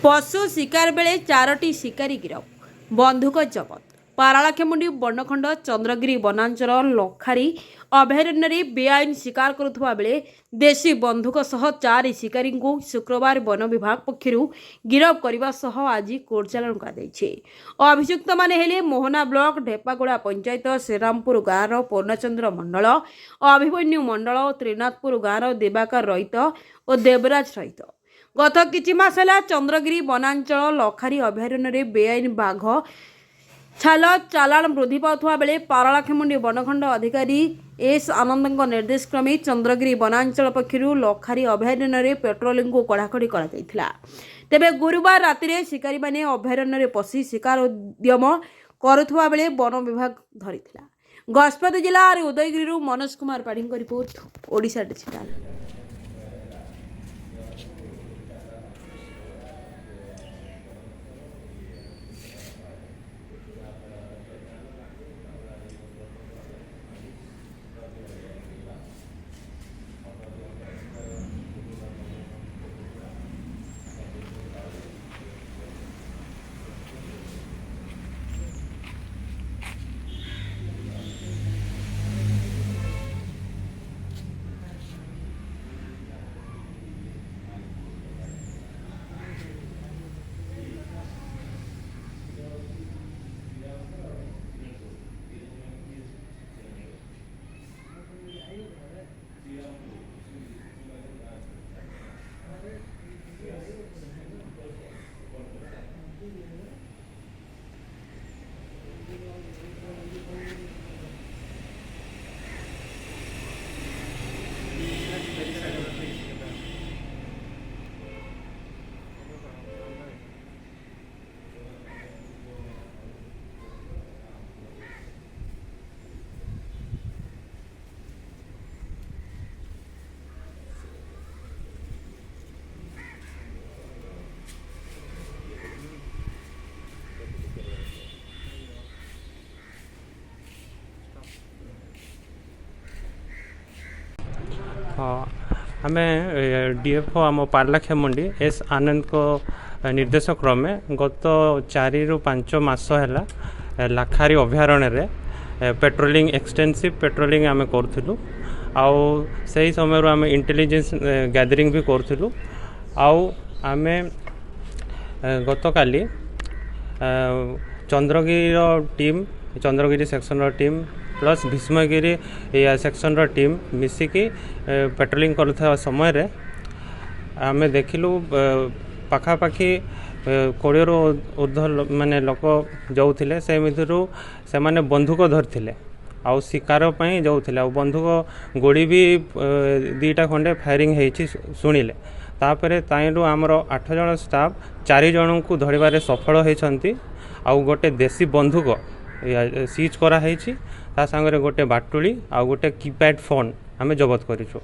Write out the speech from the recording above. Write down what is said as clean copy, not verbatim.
पशु शिकार बेले 4टी शिकारी गिरफ बंधुक जबत पारालाखेमुंडी बर्णखंड चंद्रगिरी वनांचल लखारी अभयारण्य बेआईन शिकार करुवा बेले देशी बंधुक सह 4 शिकारी को शुक्रवार वन विभाग पक्षर गिरफ करने सह आज कोर्ट चालाण कर अभियुक्त माने हेले मोहना ब्लॉक ढेपागुड़ा पंचायत श्रीरामपुर गाँव पूर्णचंद्र मंडल अभिमन्यु मंडल त्रिनाथपुर गाँव देवाकर रहित और देवराज रहित गत किछि मास ହେଲା चंद्रगिरी वनांचल लखारी अभयारण्य बेआईन बाघ छाल चालाण वृद्धि पाउथुवा बेले पारालाखेमुंडी वनखंड अधिकारी एस आनंद निर्देश क्रमे चंद्रगिरी वनांचल पक्षर लखारी अभयारण्य पेट्रोलिंग को कड़ाकड़ी कर तेबे गुरुवार राति शिकारी माने अभयारण्य पशि शिकार उद्यम करुवा बेले वन विभाग धरिथिला। गजपति जिला उदयगिरी मनोज कुमार पाढ़ी रिपोर्ट ओडिशा डिजिटल। हाँ आम डीएफओ आम पारालाखेमुंडी एस आनंद को निर्देश क्रमे गत 4 ରୁ 5 मास है लखारी अभयारण्य पेट्रोलिंग एक्सटेंसिव पेट्रोलिंग आम करूँ आउ से समय आम इंटेलिजेंस गैदरिंग भी करूँ आउ आम गत काली Chandragiri section team plus Bhishmagiri section team मिसिकी पेट्रोलिंग कर समय आम देखिलु पाखापाखि 20 ରୁ ऊर्ध्व माने लोक जाऊे से मध्य से माने बंधुक धरते आउ शिकार जाऊे आ बंधुक गोड़ी भी 2टा खंडे फायरिंग होती शुणिले तापर ताइरू आमर 8 जन स्टाफ 4 जन को धरबार सफल होती आउ गोटे देसी बंधुक सीज कराई ता सांगरे गोटे बाटुली आ गोटे कीपैड फोन आम जबत करूँ।